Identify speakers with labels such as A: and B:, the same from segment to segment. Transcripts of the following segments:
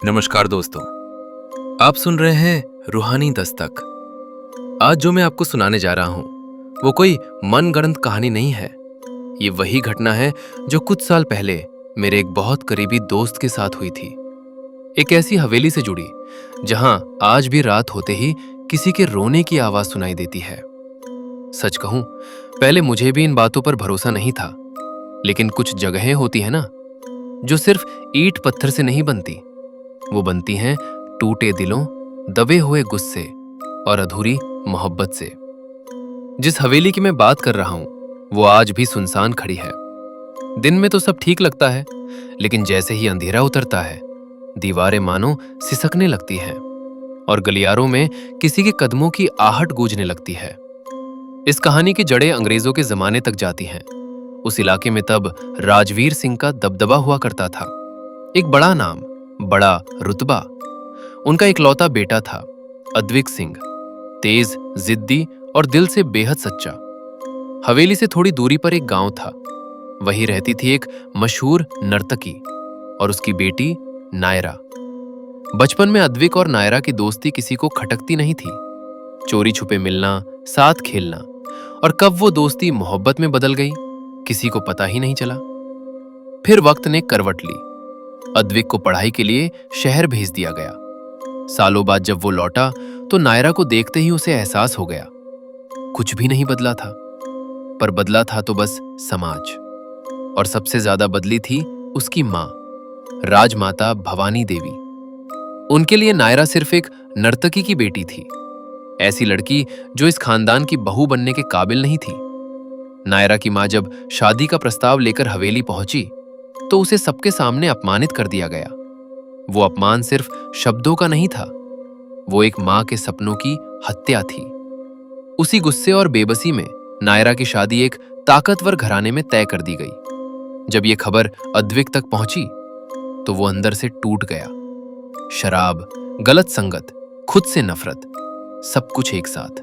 A: नमस्कार दोस्तों, आप सुन रहे हैं रूहानी दस्तक। आज जो मैं आपको सुनाने जा रहा हूं वो कोई मनगढ़ंत कहानी नहीं है। ये वही घटना है जो कुछ साल पहले मेरे एक बहुत करीबी दोस्त के साथ हुई थी। एक ऐसी हवेली से जुड़ी जहां आज भी रात होते ही किसी के रोने की आवाज सुनाई देती है। सच कहूं, पहले मुझे भी इन बातों पर भरोसा नहीं था, लेकिन कुछ जगहें होती है ना जो सिर्फ ईंट पत्थर से नहीं बनती, वो बनती हैं टूटे दिलों, दबे हुए गुस्से और अधूरी मोहब्बत से। जिस हवेली की मैं बात कर रहा हूं वो आज भी सुनसान खड़ी है। दिन में तो सब ठीक लगता है, लेकिन जैसे ही अंधेरा उतरता है दीवारें मानो सिसकने लगती हैं और गलियारों में किसी के कदमों की आहट गूंजने लगती है। इस कहानी की जड़ें अंग्रेजों के जमाने तक जाती हैं। उस इलाके में तब राजवीर सिंह का दबदबा हुआ करता था। एक बड़ा नाम, बड़ा रुतबा। उनका इकलौता बेटा था अद्विक सिंह, तेज, जिद्दी और दिल से बेहद सच्चा। हवेली से थोड़ी दूरी पर एक गांव था। वहीं रहती थी एक मशहूर नर्तकी और उसकी बेटी नायरा। बचपन में अद्विक और नायरा की दोस्ती किसी को खटकती नहीं थी। चोरी छुपे मिलना, साथ खेलना, और कब वो दोस्ती मोहब्बत में बदल गई किसी को पता ही नहीं चला। फिर वक्त ने करवट ली। अद्विक को पढ़ाई के लिए शहर भेज दिया गया। सालों बाद जब वो लौटा तो नायरा को देखते ही उसे एहसास हो गया कुछ भी नहीं बदला था, पर बदला था तो बस समाज। और सबसे ज्यादा बदली थी उसकी मां, राजमाता भवानी देवी। उनके लिए नायरा सिर्फ एक नर्तकी की बेटी थी, ऐसी लड़की जो इस खानदान की बहू बनने के काबिल नहीं थी। नायरा की मां जब शादी का प्रस्ताव लेकर हवेली पहुंची तो उसे सबके सामने अपमानित कर दिया गया। वो अपमान सिर्फ शब्दों का नहीं था, वो एक मां के सपनों की हत्या थी। उसी गुस्से और बेबसी में नायरा की शादी एक ताकतवर घराने में तय कर दी गई। जब ये खबर अद्विक तक पहुंची तो वो अंदर से टूट गया। शराब, गलत संगत, खुद से नफरत, सब कुछ एक साथ।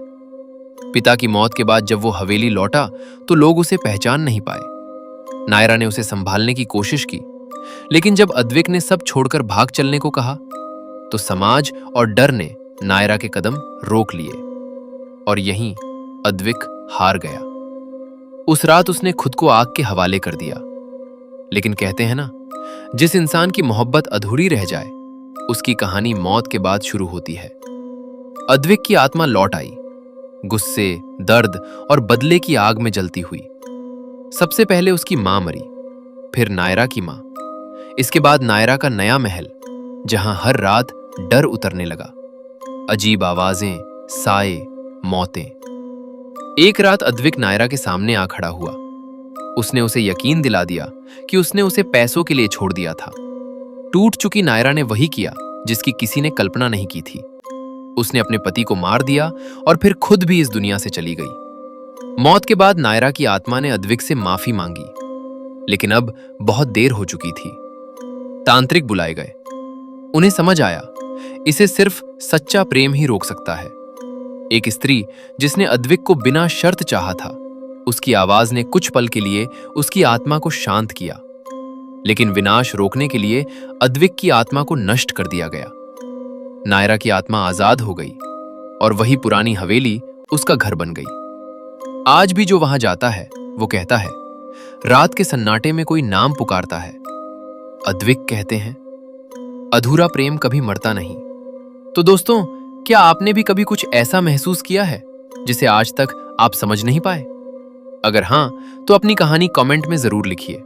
A: पिता की मौत के बाद जब वो हवेली लौटा तो लोग उसे पहचान नहीं पाए। नायरा ने उसे संभालने की कोशिश की, लेकिन जब अद्विक ने सब छोड़कर भाग चलने को कहा तो समाज और डर ने नायरा के कदम रोक लिए और यहीं अद्विक हार गया। उस रात उसने खुद को आग के हवाले कर दिया। लेकिन कहते हैं ना, जिस इंसान की मोहब्बत अधूरी रह जाए उसकी कहानी मौत के बाद शुरू होती है। अद्विक की आत्मा लौट आई, गुस्से, दर्द और बदले की आग में जलती हुई। सबसे पहले उसकी मां मरी, फिर नायरा की मां, इसके बाद नायरा का नया महल जहां हर रात डर उतरने लगा। अजीब आवाजें, साए, मौतें। एक रात अद्विक नायरा के सामने आ खड़ा हुआ। उसने उसे यकीन दिला दिया कि उसने उसे पैसों के लिए छोड़ दिया था। टूट चुकी नायरा ने वही किया जिसकी किसी ने कल्पना नहीं की थी। उसने अपने पति को मार दिया और फिर खुद भी इस दुनिया से चली गई। मौत के बाद नायरा की आत्मा ने अद्विक से माफी मांगी, लेकिन अब बहुत देर हो चुकी थी। तांत्रिक बुलाए गए। उन्हें समझ आया इसे सिर्फ सच्चा प्रेम ही रोक सकता है। एक स्त्री जिसने अद्विक को बिना शर्त चाहा था, उसकी आवाज ने कुछ पल के लिए उसकी आत्मा को शांत किया, लेकिन विनाश रोकने के लिए अद्विक की आत्मा को नष्ट कर दिया गया। नायरा की आत्मा आजाद हो गई और वही पुरानी हवेली उसका घर बन गई। आज भी जो वहां जाता है वो कहता है, रात के सन्नाटे में कोई नाम पुकारता है। अद्विक कहते हैं, अधूरा प्रेम कभी मरता नहीं। तो दोस्तों, क्या आपने भी कभी कुछ ऐसा महसूस किया है जिसे आज तक आप समझ नहीं पाए? अगर हां, तो अपनी कहानी कमेंट में जरूर लिखिए।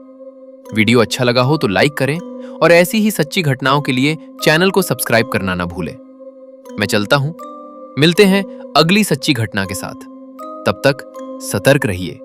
A: वीडियो अच्छा लगा हो तो लाइक करें और ऐसी ही सच्ची घटनाओं के लिए चैनल को सब्सक्राइब करना ना भूलें। मैं चलता हूं, मिलते हैं अगली सच्ची घटना के साथ। तब तक सतर्क रहिए।